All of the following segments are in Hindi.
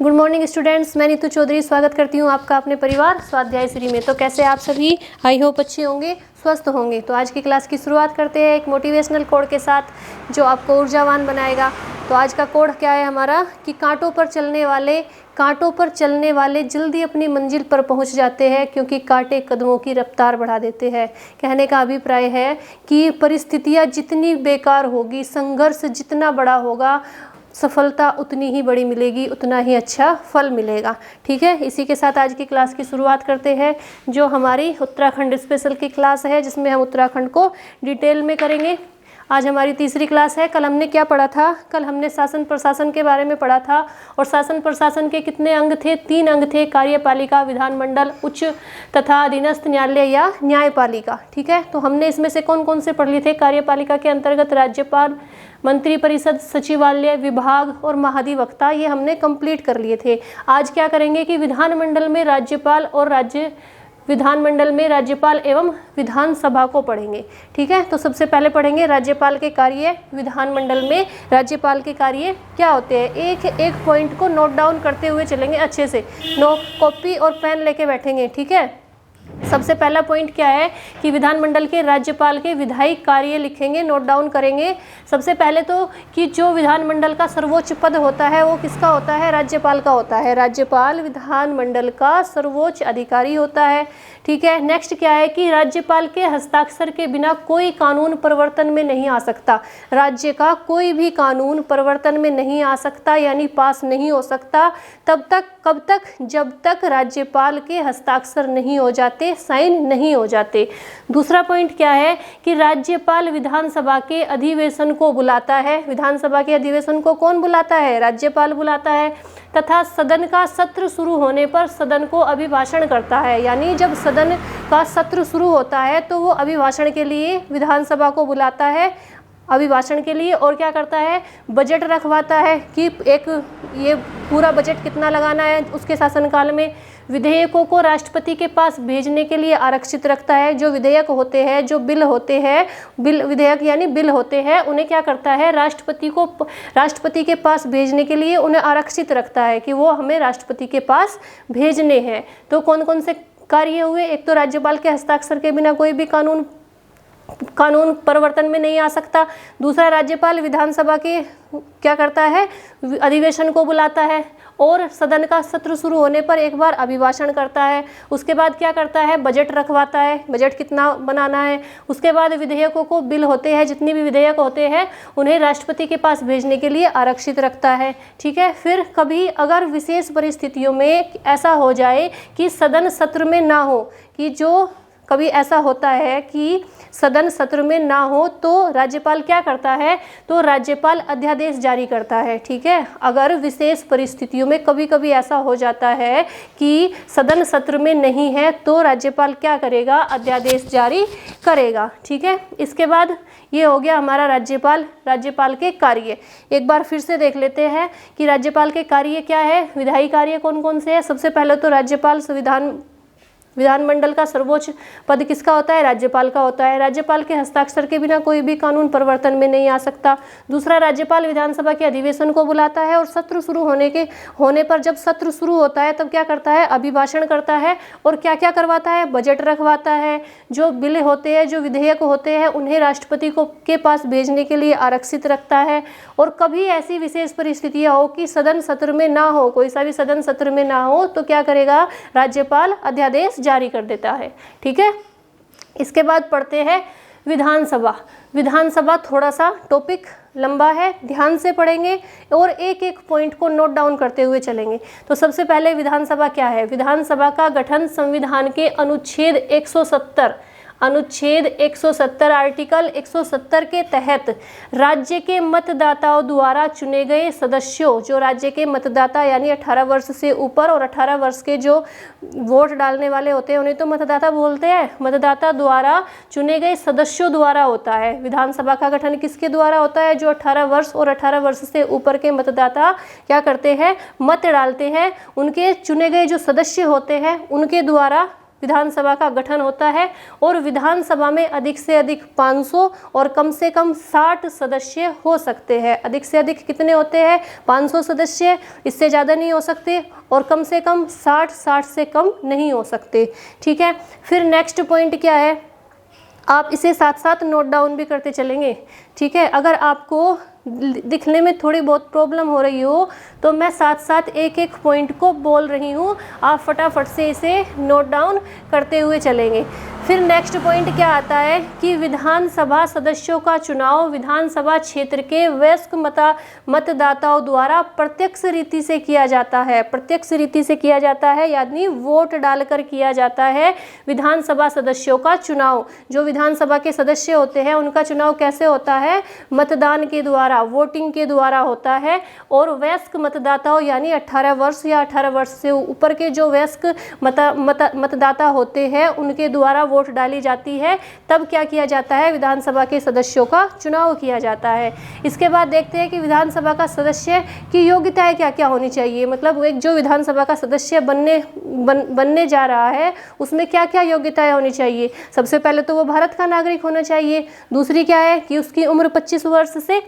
गुड मॉर्निंग स्टूडेंट्स, मैं नीतू चौधरी स्वागत करती हूँ आपका अपने परिवार स्वाध्याय श्री में। तो कैसे आप सभी, आई होप अच्छे होंगे, स्वस्थ होंगे। तो आज की क्लास की शुरुआत करते हैं एक मोटिवेशनल कोड के साथ जो आपको ऊर्जावान बनाएगा। तो आज का कोड क्या है हमारा कि कांटों पर चलने वाले जल्दी अपनी मंजिल पर पहुंच जाते हैं क्योंकि कांटे कदमों की रफ्तार बढ़ा देते हैं। कहने का अभिप्राय है कि परिस्थितियां जितनी बेकार होगी, संघर्ष जितना बड़ा होगा, सफलता उतनी ही बड़ी मिलेगी, उतना ही अच्छा फल मिलेगा। ठीक है, इसी के साथ आज की क्लास की शुरुआत करते हैं जो हमारी उत्तराखंड स्पेशल की क्लास है, जिसमें हम उत्तराखंड को डिटेल में करेंगे। आज हमारी तीसरी क्लास है। कल हमने क्या पढ़ा था? कल हमने शासन प्रशासन के बारे में पढ़ा था। और शासन प्रशासन के कितने अंग थे? 3 अंग थे, कार्यपालिका, विधानमंडल, उच्च तथा अधीनस्थ न्यायालय या न्यायपालिका। ठीक है, तो हमने इसमें से कौन कौन से पढ़ लिए थे? कार्यपालिका के अंतर्गत राज्यपाल, मंत्रिपरिषद, सचिवालय, विभाग और महाधिवक्ता, ये हमने कंप्लीट कर लिए थे। आज क्या करेंगे कि विधानमंडल में राज्यपाल एवं विधानसभा को पढ़ेंगे। ठीक है, तो सबसे पहले पढ़ेंगे राज्यपाल के कार्य। विधानमंडल में राज्यपाल के कार्य क्या होते हैं, एक एक पॉइंट को नोट डाउन करते हुए चलेंगे अच्छे से। कॉपी और पेन लेके बैठेंगे। ठीक है, सबसे पहला पॉइंट क्या है कि विधानमंडल के राज्यपाल के विधायी कार्य लिखेंगे, नोट डाउन करेंगे। सबसे पहले तो कि जो विधानमंडल का सर्वोच्च पद होता है वो किसका होता है? राज्यपाल का होता है। राज्यपाल विधानमंडल का सर्वोच्च अधिकारी होता है। ठीक है, नेक्स्ट क्या है कि राज्यपाल के हस्ताक्षर के बिना कोई कानून परिवर्तन में नहीं आ सकता। राज्य का कोई भी कानून परिवर्तन में नहीं आ सकता, यानी पास नहीं हो सकता तब तक, कब तक? जब तक राज्यपाल के हस्ताक्षर नहीं हो जाते, साइन नहीं हो जाते। दूसरा पॉइंट क्या है कि राज्यपाल विधानसभा के अधिवेशन को बुलाता है। विधानसभा के अधिवेशन को कौन बुलाता है? राज्यपाल बुलाता है। तथा सदन का सत्र शुरू होने पर सदन को अभिभाषण करता है, यानी जब सदन का सत्र शुरू होता है तो वो अभिभाषण के लिए विधानसभा को बुलाता है, अभिभाषण के लिए। और क्या करता है? बजट रखवाता है कि ये पूरा बजट कितना लगाना है उसके शासनकाल में। विधेयकों को राष्ट्रपति के पास भेजने के लिए आरक्षित रखता है। जो विधेयक होते हैं, जो बिल होते हैं, विधेयक यानी बिल होते हैं, उन्हें क्या करता है? राष्ट्रपति के पास भेजने के लिए उन्हें आरक्षित रखता है कि वो हमें राष्ट्रपति के पास भेजने हैं। तो कौन कौन से कार्य हुए? एक तो राज्यपाल के हस्ताक्षर के बिना कोई भी कानून परिवर्तन में नहीं आ सकता। दूसरा, राज्यपाल विधानसभा के क्या करता है? अधिवेशन को बुलाता है और सदन का सत्र शुरू होने पर एक बार अभिभाषण करता है। उसके बाद क्या करता है? बजट रखवाता है, बजट कितना बनाना है। उसके बाद विधेयकों को, बिल होते हैं, जितनी भी विधेयक होते हैं, उन्हें राष्ट्रपति के पास भेजने के लिए आरक्षित रखता है। ठीक है, फिर कभी अगर विशेष परिस्थितियों में ऐसा हो जाए कि सदन सत्र में ना हो, कि जो कभी ऐसा होता है कि सदन सत्र में ना हो, तो राज्यपाल क्या करता है? तो राज्यपाल अध्यादेश जारी करता है। ठीक है, अगर विशेष परिस्थितियों में कभी कभी ऐसा हो जाता है कि सदन सत्र में नहीं है तो राज्यपाल क्या करेगा? अध्यादेश जारी करेगा। ठीक है, इसके बाद ये हो गया हमारा राज्यपाल के कार्य। एक बार फिर से देख लेते हैं कि राज्यपाल के कार्य क्या है, विधायी कार्य कौन कौन से हैं। सबसे पहले तो राज्यपाल विधानमंडल का सर्वोच्च पद किसका होता है? राज्यपाल का होता है। राज्यपाल के हस्ताक्षर के बिना कोई भी कानून परिवर्तन में नहीं आ सकता। दूसरा, राज्यपाल विधानसभा के अधिवेशन को बुलाता है और सत्र शुरू होने पर जब सत्र शुरू होता है तब क्या करता है? अभिभाषण करता है। और क्या क्या करवाता है? बजट रखवाता है। जो बिल होते हैं, जो विधेयक होते हैं, उन्हें राष्ट्रपति के पास भेजने के लिए आरक्षित रखता है। और कभी ऐसी विशेष परिस्थितियां हो कि सदन सत्र में ना हो, कोई सा भी सदन सत्र में ना हो, तो क्या करेगा? राज्यपाल अध्यादेश जारी कर देता है। ठीक है, इसके बाद पढ़ते हैं विधानसभा थोड़ा सा टॉपिक लंबा है, ध्यान से पढ़ेंगे और एक एक पॉइंट को नोट डाउन करते हुए चलेंगे। तो सबसे पहले विधानसभा क्या है? विधानसभा का गठन संविधान के अनुच्छेद 170 आर्टिकल 170 के तहत राज्य के मतदाताओं द्वारा चुने गए सदस्यों, जो राज्य के मतदाता यानी 18 वर्ष से ऊपर और 18 वर्ष के जो वोट डालने वाले होते हैं उन्हें तो मतदाता बोलते हैं, मतदाता द्वारा चुने गए सदस्यों द्वारा होता है। विधानसभा का गठन किसके द्वारा होता है? जो 18 वर्ष और 18 वर्ष से ऊपर के मतदाता क्या करते हैं? मत डालते हैं। उनके चुने गए जो सदस्य होते हैं उनके द्वारा विधानसभा का गठन होता है और विधानसभा में अधिक से अधिक 500 और कम से कम 60 सदस्य हो सकते हैं। अधिक से अधिक कितने होते हैं? 500 सदस्य, इससे ज़्यादा नहीं हो सकते, और कम से कम 60 से कम नहीं हो सकते। ठीक है, फिर नेक्स्ट पॉइंट क्या है, आप इसे साथ साथ नोट डाउन भी करते चलेंगे। ठीक है, अगर आपको दिखने में थोड़ी बहुत प्रॉब्लम हो रही हो तो मैं साथ साथ एक एक पॉइंट को बोल रही हूँ, आप फटाफट से इसे नोट डाउन करते हुए चलेंगे। फिर नेक्स्ट पॉइंट क्या आता है कि विधानसभा सदस्यों का चुनाव विधानसभा क्षेत्र के वयस्क मतदाताओं द्वारा प्रत्यक्ष रीति से किया जाता है। प्रत्यक्ष रीति से किया जाता है यानी वोट डालकर किया जाता है विधानसभा सदस्यों का चुनाव। जो विधानसभा के सदस्य होते हैं उनका चुनाव कैसे होता है? मतदान के द्वारा, वोटिंग के द्वारा होता है। और वयस्क मतदाताओं यानी 18 वर्ष या 18 वर्ष से ऊपर के जो वयस्क मतदाता होते हैं उनके द्वारा वोट डाली जाती है। तब क्या किया जाता है? विधानसभा के सदस्यों का चुनाव किया जाता है। इसके बाद देखते हैं कि विधानसभा का सदस्य की योग्यताएं क्या क्या होनी चाहिए। मतलब एक जो विधानसभा का सदस्य बनने जा रहा है उसमें क्या क्या योग्यताएं होनी चाहिए। सबसे पहले तो वो भारत का नागरिक होना चाहिए। दूसरी क्या है कि उसकी उम्र 25 वर्ष से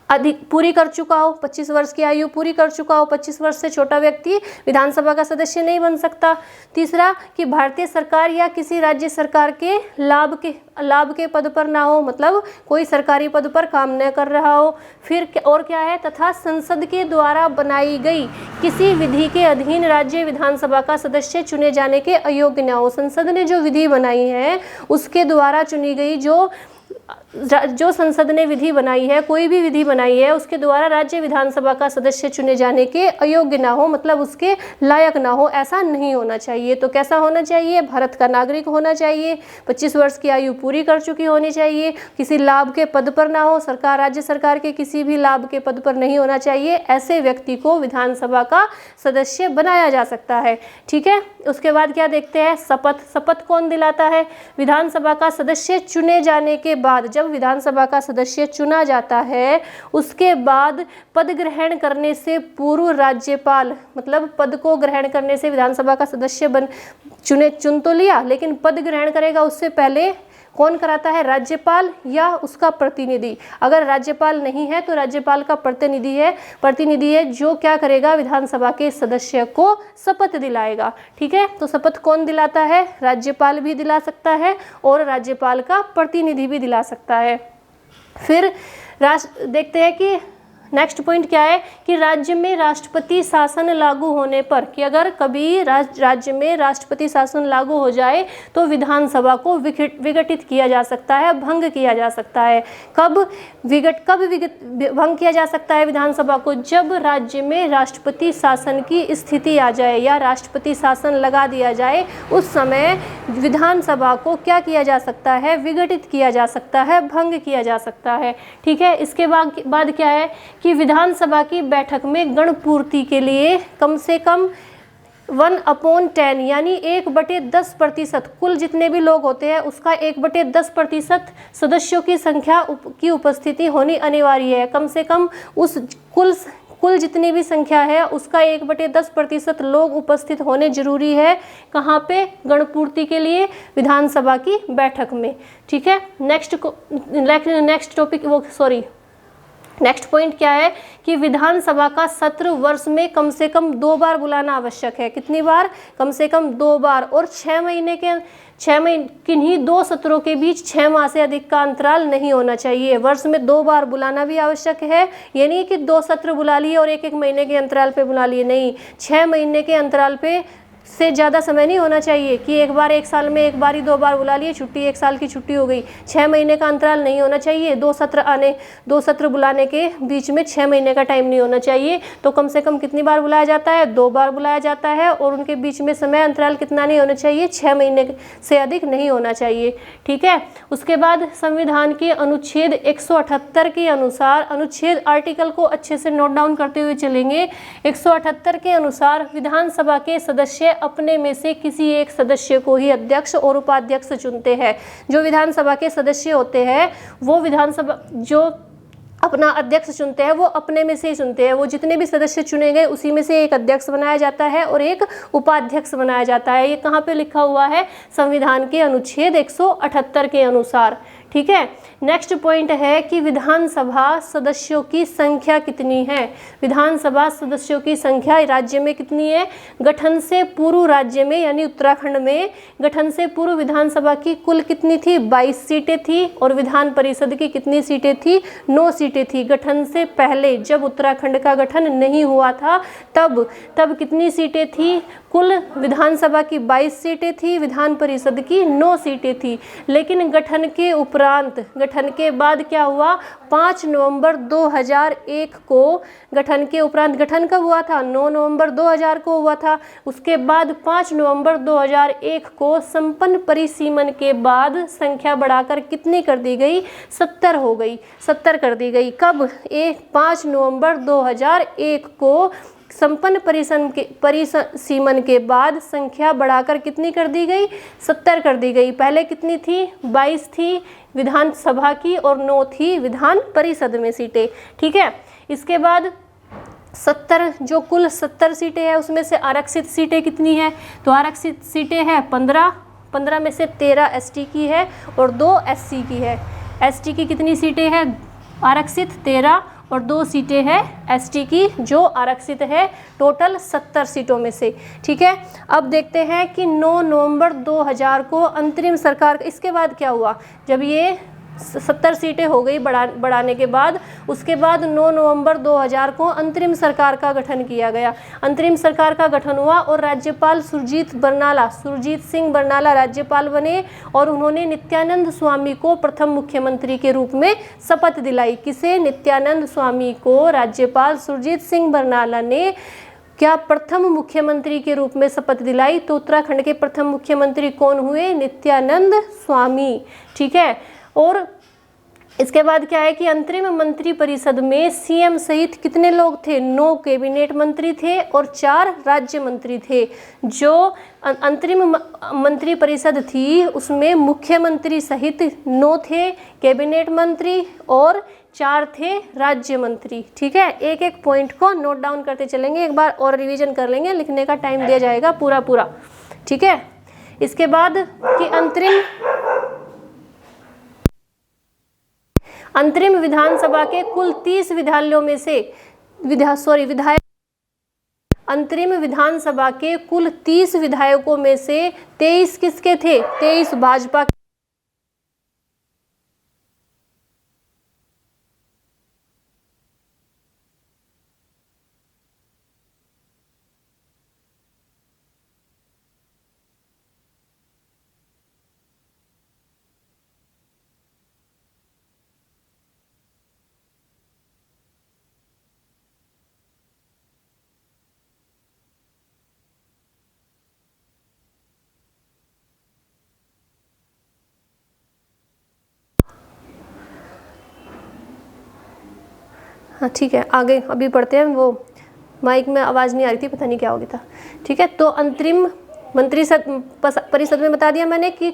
अधिक पूरी कर चुका हो, 25 वर्ष की आयु पूरी कर चुका हो। 25 वर्ष से छोटा व्यक्ति विधानसभा का सदस्य नहीं बन सकता। तीसरा कि भारतीय सरकार या किसी राज्य सरकार के लाभ के पद पर ना हो, मतलब कोई सरकारी पद पर काम न कर रहा हो। फिर और क्या है? तथा संसद के द्वारा बनाई गई किसी विधि के अधीन राज्य विधानसभा का सदस्य चुने जाने के अयोग्य न हो। संसद ने जो विधि बनाई है उसके द्वारा चुनी गई जो संसद ने विधि बनाई है, कोई भी विधि बनाई है, उसके द्वारा राज्य विधानसभा का सदस्य चुने जाने के अयोग्य ना हो, मतलब उसके लायक ना हो, ऐसा नहीं होना चाहिए। तो कैसा होना चाहिए? भारत का नागरिक होना चाहिए, 25 वर्ष की आयु पूरी कर चुकी होनी चाहिए, किसी लाभ के पद पर ना हो, राज्य सरकार के किसी भी लाभ के पद पर नहीं होना चाहिए। ऐसे व्यक्ति को विधानसभा का सदस्य बनाया जा सकता है। ठीक है, उसके बाद क्या देखते हैं? शपथ कौन दिलाता है? विधानसभा का सदस्य चुने जाने के बाद, जब विधानसभा का सदस्य चुना जाता है उसके बाद पद ग्रहण करने से पूर्व राज्यपाल, मतलब पद को ग्रहण करने से विधानसभा का सदस्य चुन तो लिया, लेकिन पद ग्रहण करेगा उससे पहले कौन कराता है? राज्यपाल या उसका प्रतिनिधि। अगर राज्यपाल नहीं है तो राज्यपाल का प्रतिनिधि है जो क्या करेगा? विधानसभा के सदस्य को शपथ दिलाएगा। ठीक है, तो शपथ कौन दिलाता है? राज्यपाल भी दिला सकता है और राज्यपाल का प्रतिनिधि भी दिला सकता है। फिर देखते हैं कि नेक्स्ट पॉइंट क्या है कि राज्य में राष्ट्रपति शासन लागू होने पर, कि अगर कभी राज्य में राष्ट्रपति शासन लागू हो जाए तो विधानसभा को विघटित किया जा सकता है, भंग किया जा सकता है। कब भंग किया जा सकता है विधानसभा को? जब राज्य में राष्ट्रपति शासन की स्थिति आ जाए या राष्ट्रपति शासन लगा दिया जाए, उस समय विधानसभा को क्या किया जा सकता है? विघटित किया जा सकता है, भंग किया जा सकता है। ठीक है, इसके बाद क्या है कि विधानसभा की बैठक में गणपूर्ति के लिए कम से कम 1/10 यानी 1/10%, कुल जितने भी लोग होते हैं उसका 1/10% सदस्यों की संख्या की उपस्थिति होनी अनिवार्य है। कम से कम उस कुल जितनी भी संख्या है उसका 1/10% लोग उपस्थित होने जरूरी है। कहाँ पे? गणपूर्ति के लिए विधानसभा की बैठक में। ठीक है, नेक्स्ट पॉइंट क्या है कि विधानसभा का सत्र वर्ष में कम से कम 2 बार बुलाना आवश्यक है। कितनी बार? कम से कम 2 बार। और 6 महीने किन्हीं 2 सत्रों के बीच 6 माह से अधिक का अंतराल नहीं होना चाहिए। वर्ष में 2 बार बुलाना भी आवश्यक है। ये नहीं कि 2 सत्र बुला लिए और 1-1 महीने के अंतराल पे बुला लिए, नहीं, 6 महीने के अंतराल पे से ज़्यादा समय नहीं होना चाहिए कि एक बार 1 साल में 1 बार ही 2 बार बुला लिए, छुट्टी 1 साल की छुट्टी हो गई। 6 महीने का अंतराल नहीं होना चाहिए। 2 सत्र बुलाने के बीच में 6 महीने का टाइम नहीं होना चाहिए। तो कम से कम कितनी बार बुलाया जाता है? 2 बार बुलाया जाता है और उनके बीच में समय अंतराल कितना नहीं होना चाहिए? 6 महीने से अधिक नहीं होना चाहिए। ठीक है, उसके बाद संविधान के अनुच्छेद 178 के अनुसार, अनुच्छेद आर्टिकल को अच्छे से नोट डाउन करते हुए चलेंगे। 178 के अनुसार विधानसभा के सदस्य अपने में से किसी एक सदस्य को ही अध्यक्ष और उपाध्यक्ष चुनते हैं। जो विधानसभा के सदस्य होते हैं वो विधानसभा जो अपना अध्यक्ष चुनते हैं, वो अपने में से ही चुनते हैं। वो जितने भी सदस्य चुने गए उसी में से एक अध्यक्ष बनाया जाता है और एक उपाध्यक्ष बनाया जाता है। ये कहाँ पे लिखा हुआ है? संविधान के अनुच्छेद 178 के अनुसार। ठीक है। नेक्स्ट पॉइंट है कि विधानसभा सदस्यों की संख्या कितनी है? विधानसभा सदस्यों की संख्या राज्य में कितनी है? गठन से पूर्व राज्य में यानी उत्तराखंड में गठन से पूर्व विधानसभा की कुल कितनी थी? 22 सीटें थी। और विधान परिषद की कितनी सीटें थी? 9 सीटें थी। गठन से पहले जब उत्तराखंड का गठन नहीं हुआ था तब कितनी सीटें थी? कुल विधानसभा की 22 सीटें थी, विधान परिषद की 9 सीटें थी। लेकिन गठन के उपरांत, गठन के बाद क्या हुआ? 5 नवंबर 2001 को, गठन के उपरांत, गठन कब हुआ था? 9 नवंबर 2000 को हुआ था। उसके बाद 5 नवंबर 2001 को संपन्न परिसीमन के बाद संख्या बढ़ाकर कितनी कर दी गई? 70 हो गई, 70 कर दी गई। कब? 5 नवंबर 2001 को संपन्न परिसीमन के बाद संख्या बढ़ाकर कितनी कर दी गई? 70 कर दी गई। पहले कितनी थी? 22 थी विधानसभा की और 9 थी विधान परिषद में सीटें। ठीक है। इसके बाद 70, जो कुल 70 सीटें हैं उसमें से आरक्षित सीटें कितनी है? तो आरक्षित सीटें हैं 15 में से 13 एसटी की है और 2 एससी की है। एसटी की कितनी सीटें हैं? आरक्षित 13 और 2 सीटें हैं एसटी की जो आरक्षित है, टोटल 70 सीटों में से। ठीक है। अब देखते हैं कि 9 नवंबर 2000 को अंतरिम सरकार, इसके बाद क्या हुआ? जब ये 70 सीटें हो गई बढ़ाने के बाद, उसके बाद 9 नवंबर 2000 को अंतरिम सरकार का गठन किया गया। अंतरिम सरकार का गठन हुआ और राज्यपाल सुरजीत सिंह बरनाला राज्यपाल बने और उन्होंने नित्यानंद स्वामी को प्रथम मुख्यमंत्री के रूप में शपथ दिलाई। किसे? नित्यानंद स्वामी को राज्यपाल सुरजीत सिंह बरनाला ने क्या प्रथम मुख्यमंत्री के रूप में शपथ दिलाई। तो उत्तराखंड के प्रथम मुख्यमंत्री कौन हुए? नित्यानंद स्वामी। ठीक है। और इसके बाद क्या है कि अंतरिम मंत्री परिषद में सीएम सहित कितने लोग थे? 9 कैबिनेट मंत्री थे और 4 राज्य मंत्री थे। जो अंतरिम मंत्री परिषद थी उसमें मुख्यमंत्री सहित 9 थे कैबिनेट मंत्री और 4 थे राज्य मंत्री। ठीक है। एक एक पॉइंट को नोट डाउन करते चलेंगे, एक बार और रिवीजन कर लेंगे, लिखने का टाइम दिया जाएगा पूरा। ठीक है। इसके बाद कि अंतरिम विधानसभा के कुल 30 विधायकों में से अंतरिम विधानसभा के कुल 30 विधायकों में से 23 किसके थे? 23 भाजपा। हाँ ठीक है, आगे अभी पढ़ते हैं। वो माइक में आवाज़ नहीं आ रही थी, पता नहीं क्या हो गया था। ठीक है। तो अंतरिम मंत्री परिषद में बता दिया मैंने कि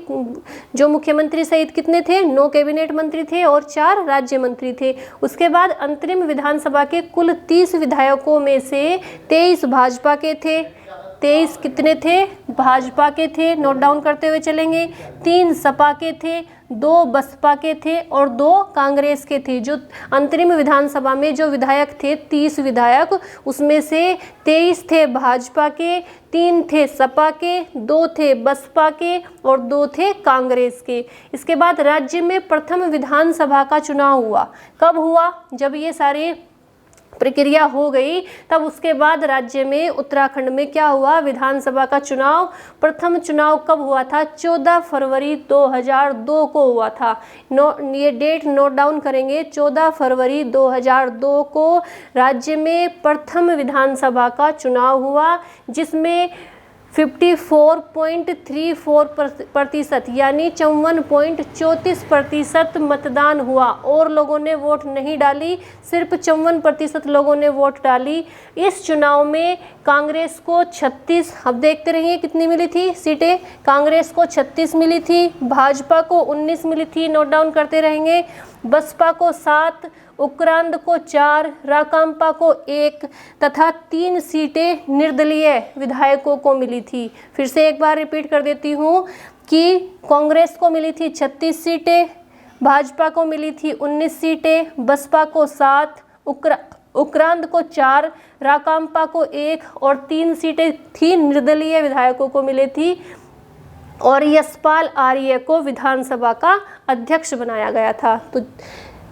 जो मुख्यमंत्री सहित कितने थे? 9 कैबिनेट मंत्री थे और 4 राज्य मंत्री थे। उसके बाद अंतरिम विधानसभा के कुल 30 विधायकों में से 23 भाजपा के थे। 23 कितने थे? भाजपा के थे। नोट डाउन करते हुए चलेंगे। 3 सपा के थे, 2 बसपा के थे और 2 कांग्रेस के थे। जो अंतरिम विधानसभा में जो विधायक थे 30 विधायक, उसमें से 23 थे भाजपा के, 3 थे सपा के, 2 थे बसपा के और 2 थे कांग्रेस के। इसके बाद राज्य में प्रथम विधानसभा का चुनाव हुआ। कब हुआ? जब ये सारे प्रक्रिया हो गई तब उसके बाद राज्य में उत्तराखंड में क्या हुआ? विधानसभा का चुनाव। प्रथम चुनाव कब हुआ था? 14 फरवरी 2002 को हुआ था। ये डेट नोट डाउन करेंगे। 14 फरवरी 2002 को राज्य में प्रथम विधानसभा का चुनाव हुआ, जिसमें 54.34% यानी 54.34% मतदान हुआ और लोगों ने वोट नहीं डाली। सिर्फ 54% लोगों ने वोट डाली। इस चुनाव में कांग्रेस को 36, अब देखते रहिए कितनी मिली थी सीटें। कांग्रेस को 36 मिली थी, भाजपा को 19 मिली थी। नोट डाउन करते रहेंगे। बसपा को 7 उक्रांद को 4, राकांपा को 1 तथा 3 सीटें निर्दलीय विधायकों को मिली थी। फिर से एक बार रिपीट कर देती हूँ कि कांग्रेस को मिली थी 36 सीटें, भाजपा को मिली थी 19 सीटें, बसपा को 7, उक्रांद को 4, राकांपा को 1 और 3 सीटें थी निर्दलीय विधायकों को मिली थी और यशपाल आर्य को विधानसभा का अध्यक्ष बनाया गया था। तो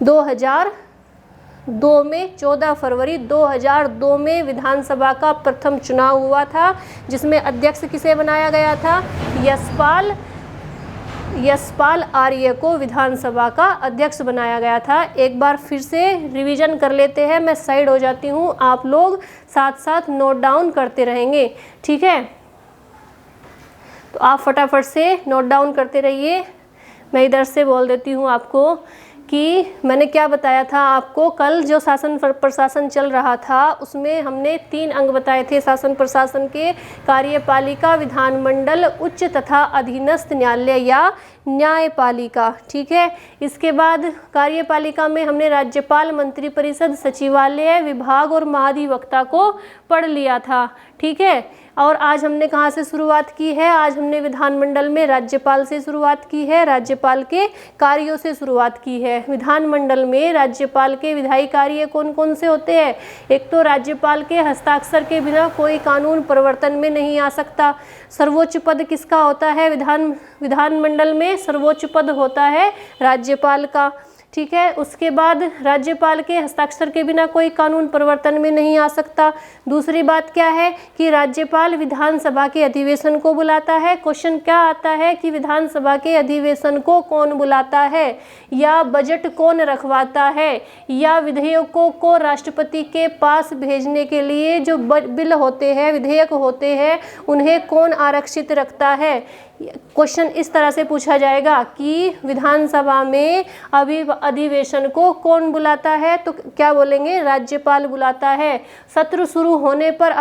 2002 में 14 फरवरी 2002 में विधानसभा का प्रथम चुनाव हुआ था, जिसमें अध्यक्ष किसे बनाया गया था? यशपाल आर्य को विधानसभा का अध्यक्ष बनाया गया था। एक बार फिर से रिवीजन कर लेते हैं, मैं साइड हो जाती हूँ, आप लोग साथ साथ नोट डाउन करते रहेंगे, ठीक है? तो आप फटाफट से नोट डाउन करते रहिए। मैं इधर से बोल देती हूँ आपको कि मैंने क्या बताया था आपको। कल जो शासन प्रशासन चल रहा था उसमें हमने 3 अंग बताए थे शासन प्रशासन के: कार्यपालिका, विधानमंडल, उच्च तथा अधीनस्थ न्यायालय या न्यायपालिका, ठीक है। इसके बाद कार्यपालिका में हमने राज्यपाल, मंत्रिपरिषद, सचिवालय, विभाग और महाधिवक्ता को पढ़ लिया था, ठीक है। और आज हमने कहाँ से शुरुआत की है? आज हमने विधानमंडल में राज्यपाल से शुरुआत की है, राज्यपाल के कार्यों से शुरुआत की है। विधानमंडल में राज्यपाल के विधायी कार्य कौन कौन से होते हैं? एक तो राज्यपाल के हस्ताक्षर के बिना कोई कानून प्रवर्तन में नहीं आ सकता। सर्वोच्च पद किसका होता है? विधानमंडल में सर्वोच्च पद होता है राज्यपाल का, ठीक है। उसके बाद राज्यपाल के हस्ताक्षर के बिना कोई कानून प्रवर्तन में नहीं आ सकता। दूसरी बात क्या है कि राज्यपाल विधानसभा के अधिवेशन को बुलाता है। क्वेश्चन क्या आता है कि विधानसभा के अधिवेशन को कौन बुलाता है, या बजट कौन रखवाता है, या विधेयकों को राष्ट्रपति के पास भेजने के लिए जो बिल होते हैं, विधेयक होते हैं, उन्हें कौन आरक्षित रखता है। क्वेश्चन इस तरह से पूछा जाएगा कि विधानसभा में अधिवेशन को कौन बुलाता है, तो क्या बोलेंगे? राज्यपाल बुलाता है। सत्र शुरू होने पर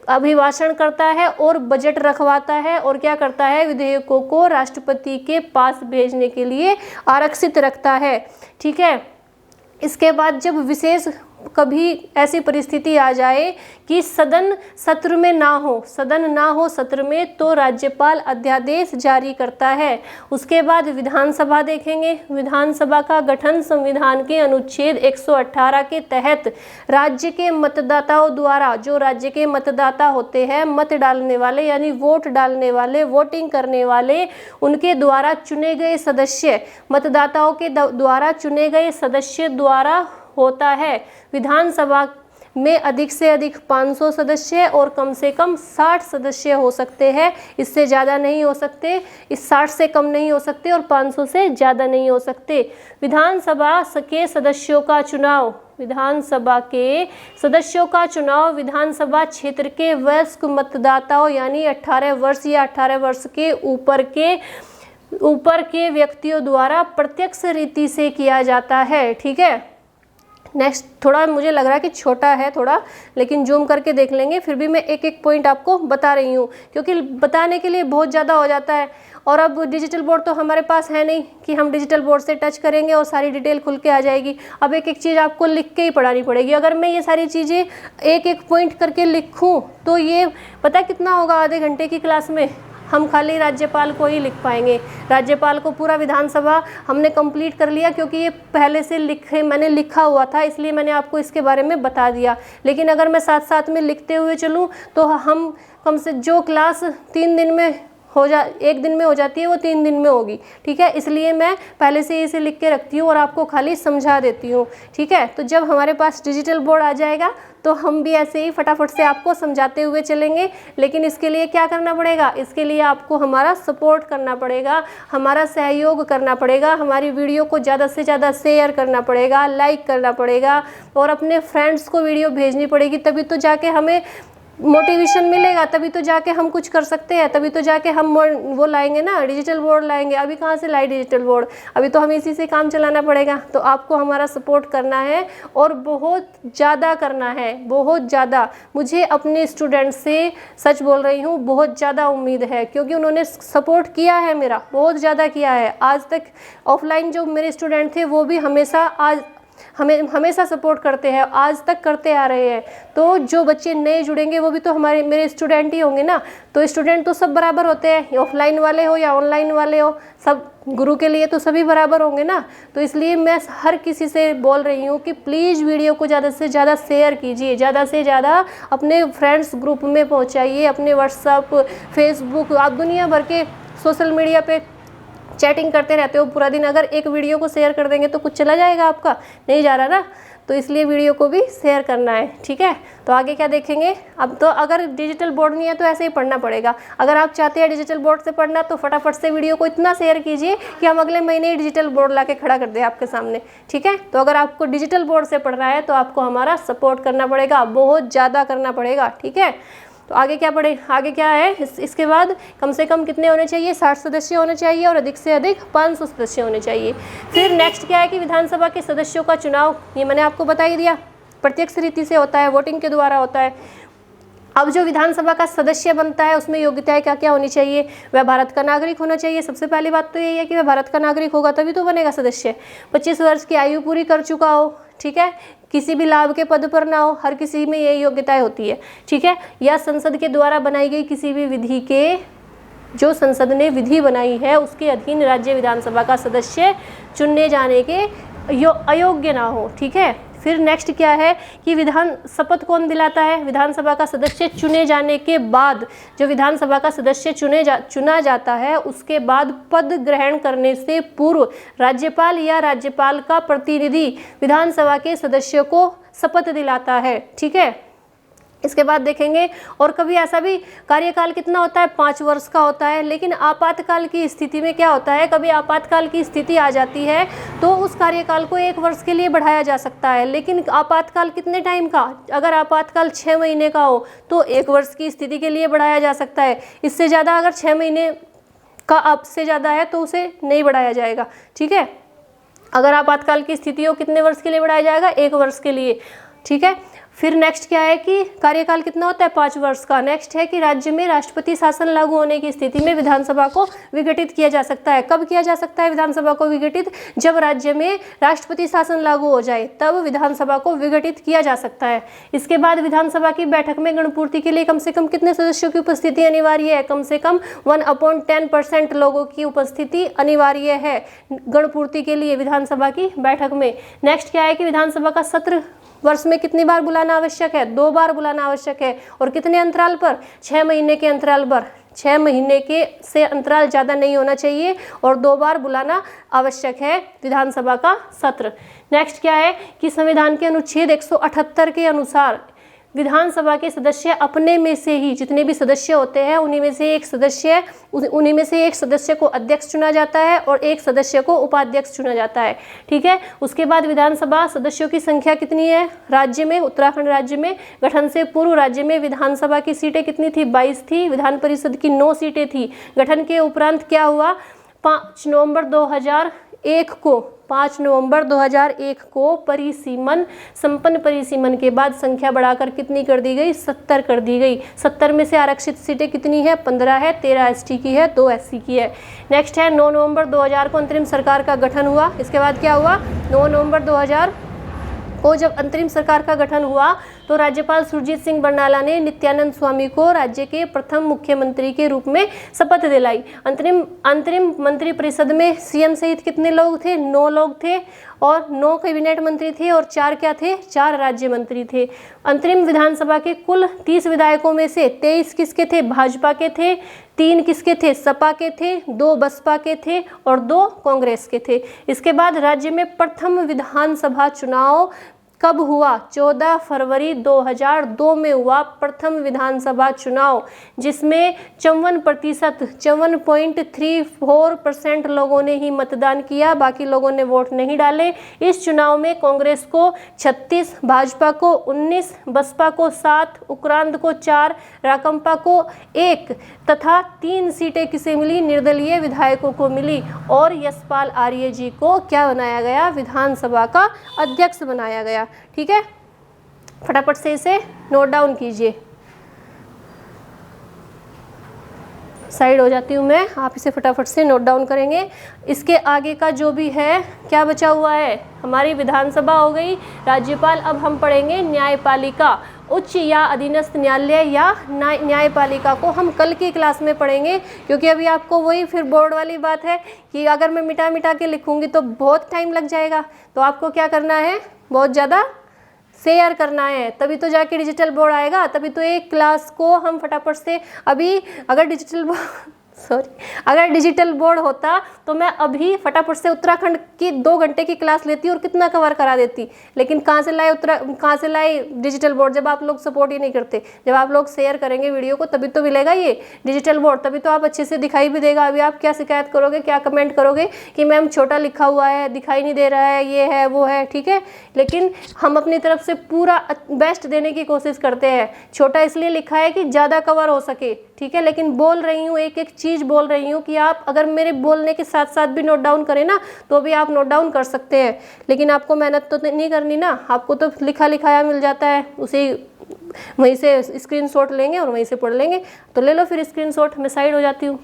अभिभाषण करता है और बजट रखवाता है, और क्या करता है? विधेयकों को राष्ट्रपति के पास भेजने के लिए आरक्षित रखता है, ठीक है। इसके बाद जब विशेष कभी ऐसी परिस्थिति आ जाए कि सदन सत्र में ना हो सत्र में, तो राज्यपाल अध्यादेश जारी करता है। उसके बाद विधानसभा देखेंगे। विधानसभा का गठन संविधान के अनुच्छेद 118 के तहत राज्य के मतदाताओं द्वारा, जो राज्य के मतदाता होते हैं, मत डालने वाले यानी वोट डालने वाले, वोटिंग करने वाले, उनके द्वारा चुने गए सदस्य, मतदाताओं के द्वारा चुने गए सदस्य द्वारा होता है। विधानसभा में अधिक से अधिक 500 सदस्य और कम से कम 60 सदस्य हो सकते हैं, इससे ज़्यादा नहीं हो सकते। इस 60 से कम नहीं हो सकते और 500 से ज़्यादा नहीं हो सकते। विधानसभा के सदस्यों का चुनाव विधानसभा क्षेत्र के वयस्क मतदाताओं यानी 18 वर्ष या 18 वर्ष के ऊपर के व्यक्तियों द्वारा प्रत्यक्ष रीति से किया जाता है, ठीक है। नेक्स्ट, थोड़ा मुझे लग रहा है कि छोटा है थोड़ा, लेकिन जूम करके देख लेंगे। फिर भी मैं एक एक पॉइंट आपको बता रही हूँ, क्योंकि बताने के लिए बहुत ज़्यादा हो जाता है। और अब डिजिटल बोर्ड तो हमारे पास है नहीं कि हम डिजिटल बोर्ड से टच करेंगे और सारी डिटेल खुल के आ जाएगी। अब एक एक चीज़ आपको लिख के ही पढ़ानी पड़ेगी। अगर मैं ये सारी चीज़ें एक एक पॉइंट करके लिखूँ तो ये पता कितना होगा? आधे घंटे की क्लास में हम खाली राज्यपाल को ही लिख पाएंगे। राज्यपाल को पूरा विधानसभा हमने कंप्लीट कर लिया, क्योंकि ये पहले से मैंने लिखा हुआ था, इसलिए मैंने आपको इसके बारे में बता दिया। लेकिन अगर मैं साथ साथ में लिखते हुए चलूँ तो हम कम से जो क्लास 3 दिन में एक दिन में हो जाती है वो 3 दिन में होगी, ठीक है। इसलिए मैं पहले से इसे लिख के रखती हूँ और आपको खाली समझा देती हूँ, ठीक है। तो जब हमारे पास डिजिटल बोर्ड आ जाएगा तो हम भी ऐसे ही फटाफट से आपको समझाते हुए चलेंगे। लेकिन इसके लिए क्या करना पड़ेगा? इसके लिए आपको हमारा सपोर्ट करना पड़ेगा, हमारा सहयोग करना पड़ेगा, हमारी वीडियो को ज़्यादा से ज़्यादा शेयर करना पड़ेगा, लाइक करना पड़ेगा और अपने फ्रेंड्स को वीडियो भेजनी पड़ेगी। तभी तो जाके हमें मोटिवेशन मिलेगा, तभी तो जाके हम कुछ कर सकते हैं, तभी तो जाके हम वो लाएंगे ना, डिजिटल बोर्ड लाएंगे। अभी कहाँ से लाए डिजिटल बोर्ड? अभी तो हमें इसी से काम चलाना पड़ेगा। तो आपको हमारा सपोर्ट करना है और बहुत ज़्यादा करना है, बहुत ज़्यादा। मुझे अपने स्टूडेंट से, सच बोल रही हूँ, बहुत ज़्यादा उम्मीद है, क्योंकि उन्होंने सपोर्ट किया है मेरा, बहुत ज़्यादा किया है। आज तक ऑफलाइन जो मेरे स्टूडेंट थे वो भी हमेशा हमें हमेशा सपोर्ट करते हैं, आज तक करते आ रहे हैं। तो जो बच्चे नए जुड़ेंगे वो भी तो मेरे स्टूडेंट ही होंगे ना। तो स्टूडेंट तो सब बराबर होते हैं, ऑफलाइन वाले हो या ऑनलाइन वाले हो, सब गुरु के लिए तो सभी बराबर होंगे ना। तो इसलिए मैं हर किसी से बोल रही हूँ कि प्लीज़ वीडियो को ज़्यादा से ज़्यादा शेयर कीजिए, ज़्यादा से ज़्यादा अपने फ्रेंड्स ग्रुप में पहुँचाइए, अपने व्हाट्सअप, फेसबुक, आप दुनिया भर के सोशल मीडिया पे चैटिंग करते रहते हो पूरा दिन, अगर एक वीडियो को शेयर कर देंगे तो कुछ चला जाएगा आपका? नहीं जा रहा ना। तो इसलिए वीडियो को भी शेयर करना है, ठीक है। तो आगे क्या देखेंगे? अब तो अगर डिजिटल बोर्ड नहीं है तो ऐसे ही पढ़ना पड़ेगा। अगर आप चाहते हैं डिजिटल बोर्ड से पढ़ना तो फटाफट से वीडियो को इतना शेयर कीजिए कि हम अगले महीने ही डिजिटल बोर्ड ला के खड़ा कर दें आपके सामने, ठीक है। तो अगर आपको डिजिटल बोर्ड से पढ़ना है तो आपको हमारा सपोर्ट करना पड़ेगा, बहुत ज़्यादा करना पड़ेगा, ठीक है। तो आगे क्या पढ़े, आगे क्या है इसके बाद कम से कम कितने होने चाहिए? 60 सदस्य होने चाहिए और अधिक से अधिक 500 सदस्य होने चाहिए। फिर नेक्स्ट क्या है कि विधानसभा के सदस्यों का चुनाव, ये मैंने आपको बता ही दिया, प्रत्यक्ष रीति से होता है, वोटिंग के द्वारा होता है। अब जो विधानसभा का सदस्य बनता है उसमें योग्यताएं क्या क्या होनी चाहिए? वह भारत का नागरिक होना चाहिए। सबसे पहली बात तो यही है कि वह भारत का नागरिक होगा तभी तो बनेगा सदस्य। 25 वर्ष की आयु पूरी कर चुका हो, ठीक है, किसी भी लाभ के पद पर ना हो, हर किसी में ये योग्यताएं होती है, ठीक है। या संसद के द्वारा बनाई गई किसी भी विधि के, जो संसद ने विधि बनाई है उसके अधीन राज्य विधानसभा का सदस्य चुनने जाने के अयोग्य ना हो, ठीक है। फिर नेक्स्ट क्या है कि विधान शपथ कौन दिलाता है? विधानसभा का सदस्य चुने जाने के बाद, जो विधानसभा का सदस्य चुना जाता है उसके बाद पद ग्रहण करने से पूर्व राज्यपाल या राज्यपाल का प्रतिनिधि विधानसभा के सदस्य को शपथ दिलाता है, ठीक है। इसके बाद देखेंगे, और कभी ऐसा भी कार्यकाल कितना होता है? 5 वर्ष का होता है। लेकिन आपातकाल की स्थिति में क्या होता है? कभी आपातकाल की स्थिति आ जाती है तो उस कार्यकाल को 1 वर्ष के लिए बढ़ाया जा सकता है। लेकिन आपातकाल कितने टाइम का? अगर आपातकाल 6 महीने का हो तो 1 वर्ष की स्थिति के लिए बढ़ाया जा सकता है। इससे ज़्यादा अगर 6 महीने का आपसे ज़्यादा है तो उसे नहीं बढ़ाया जाएगा, ठीक है। अगर आपातकाल की स्थिति हो, कितने वर्ष के लिए बढ़ाया जाएगा? 1 वर्ष के लिए, ठीक है। फिर नेक्स्ट क्या है कि कार्यकाल कितना होता है? 5 वर्ष का। नेक्स्ट है कि राज्य में राष्ट्रपति शासन लागू होने की स्थिति में विधानसभा को विघटित किया जा सकता है। कब किया जा सकता है विधानसभा को विघटित? जब राज्य में राष्ट्रपति शासन लागू हो जाए तब विधानसभा को विघटित किया जा सकता है। इसके बाद विधानसभा की बैठक में गणपूर्ति के लिए कम से कम कितने सदस्यों की उपस्थिति अनिवार्य है? कम से कम 1/10% लोगों की उपस्थिति अनिवार्य है गणपूर्ति के लिए विधानसभा की बैठक में। नेक्स्ट क्या है कि विधानसभा का सत्र वर्ष में कितनी बार बुलाना आवश्यक है? 2 बार बुलाना आवश्यक है। और कितने अंतराल पर? 6 महीने के अंतराल पर। 6 महीने के से अंतराल ज़्यादा नहीं होना चाहिए और 2 बार बुलाना आवश्यक है विधानसभा का सत्र। नेक्स्ट क्या है कि संविधान के अनुच्छेद 178 के अनुसार विधानसभा के सदस्य अपने में से ही, जितने भी सदस्य होते हैं उन्हीं में से एक सदस्य को अध्यक्ष चुना जाता है और एक सदस्य को उपाध्यक्ष चुना जाता है, ठीक है। उसके बाद विधानसभा सदस्यों की संख्या कितनी है? राज्य में, उत्तराखंड राज्य में गठन से पूर्व राज्य में विधानसभा की सीटें कितनी थी? 22 थी। विधान परिषद की 9 सीटें थी। गठन के उपरांत क्या हुआ? 5 नवंबर 2001 को संपन्न परिसीमन के बाद संख्या बढ़ाकर कितनी कर दी गई? 70 कर दी गई। 70 में से आरक्षित सीटें कितनी है? 15 है। 13 एसटी की है, 2 एससी की है। नेक्स्ट है 9 नवंबर 2000 को अंतरिम सरकार का गठन हुआ। इसके बाद क्या हुआ? 9 नवंबर 2000 को जब अंतरिम सरकार का गठन हुआ तो राज्यपाल सुरजीत सिंह बरनाला ने नित्यानंद स्वामी को राज्य के प्रथम मुख्यमंत्री के रूप में शपथ दिलाई। अंतरिम मंत्री परिषद में सीएम सहित कितने लोग थे? 9 लोग थे और 9 कैबिनेट मंत्री थे और 4 क्या थे? 4 राज्य मंत्री थे। अंतरिम विधानसभा के कुल 30 विधायकों में से 23 किसके थे? भाजपा के थे। 3 किसके थे? सपा के थे। 2 बसपा के थे और 2 कांग्रेस के थे। इसके बाद राज्य में प्रथम विधानसभा चुनाव कब हुआ? 14 फरवरी 2002 में हुआ प्रथम विधानसभा चुनाव, जिसमें 54.34% लोगों ने ही मतदान किया, बाकी लोगों ने वोट नहीं डाले। इस चुनाव में कांग्रेस को 36, भाजपा को 19, बसपा को 7, उक्रांद को 4, राकंपा को 1 तथा 3 सीटें किसे मिली? निर्दलीय विधायकों को मिली। और यशपाल आर्य जी को क्या बनाया गया? विधानसभा का अध्यक्ष बनाया गया, ठीक है। फटाफट से इसे नोट डाउन कीजिए। साइड हो जाती हूँ मैं, आप इसे फटाफट से नोट डाउन करेंगे। इसके आगे का जो भी है क्या बचा हुआ है, हमारी विधानसभा हो गई, राज्यपाल। अब हम पढ़ेंगे न्यायपालिका, उच्च या अधीनस्थ न्यायालय या न्यायपालिका को हम कल की क्लास में पढ़ेंगे, क्योंकि अभी आपको वही फिर बोर्ड वाली बात है कि अगर मैं मिटा मिटा के लिखूंगी तो बहुत टाइम लग जाएगा। तो आपको क्या करना है, बहुत ज़्यादा शेयर करना है, तभी तो जाके डिजिटल बोर्ड आएगा, तभी तो एक क्लास को हम फटाफट से अभी अगर डिजिटल बोर्ड होता तो मैं अभी फटाफट से उत्तराखंड की 2 घंटे की क्लास लेती और कितना कवर करा देती। लेकिन कहाँ से लाए डिजिटल बोर्ड, जब आप लोग सपोर्ट ही नहीं करते। जब आप लोग शेयर करेंगे वीडियो को तभी तो मिलेगा ये डिजिटल बोर्ड, तभी तो आप अच्छे से दिखाई भी देगा। अभी आप क्या शिकायत करोगे, क्या कमेंट करोगे कि मैम छोटा लिखा हुआ है, दिखाई नहीं दे रहा है, ये है वो है, ठीक है। लेकिन हम अपनी तरफ से पूरा बेस्ट देने की कोशिश करते हैं। छोटा इसलिए लिखा है कि ज़्यादा कवर हो सके, ठीक है। लेकिन बोल रही हूँ, एक एक चीज़ बोल रही हूँ कि आप अगर मेरे बोलने के साथ साथ भी नोट डाउन करें ना तो भी आप नोट डाउन कर सकते हैं। लेकिन आपको मेहनत तो नहीं करनी ना, आपको तो लिखा लिखाया मिल जाता है, उसी वहीं से स्क्रीनशॉट लेंगे और वहीं से पढ़ लेंगे। तो ले लो फिर स्क्रीनशॉट, मैं साइड हो जाती हूँ।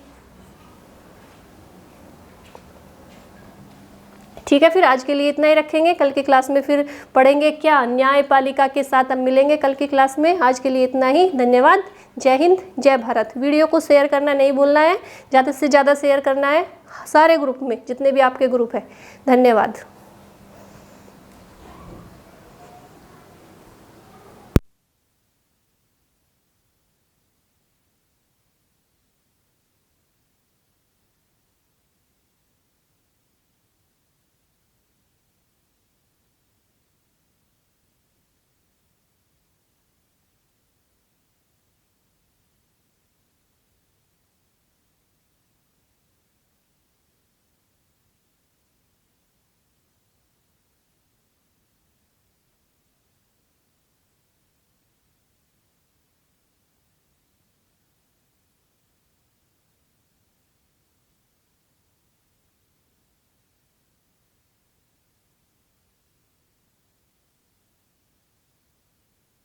ठीक है, फिर आज के लिए इतना ही रखेंगे। कल की क्लास में फिर पढ़ेंगे क्या, न्यायपालिका के साथ अब मिलेंगे कल की क्लास में। आज के लिए इतना ही, धन्यवाद। जय हिंद, जय भारत। वीडियो को शेयर करना नहीं भूलना है, ज़्यादा से ज़्यादा शेयर करना है सारे ग्रुप में, जितने भी आपके ग्रुप हैं। धन्यवाद।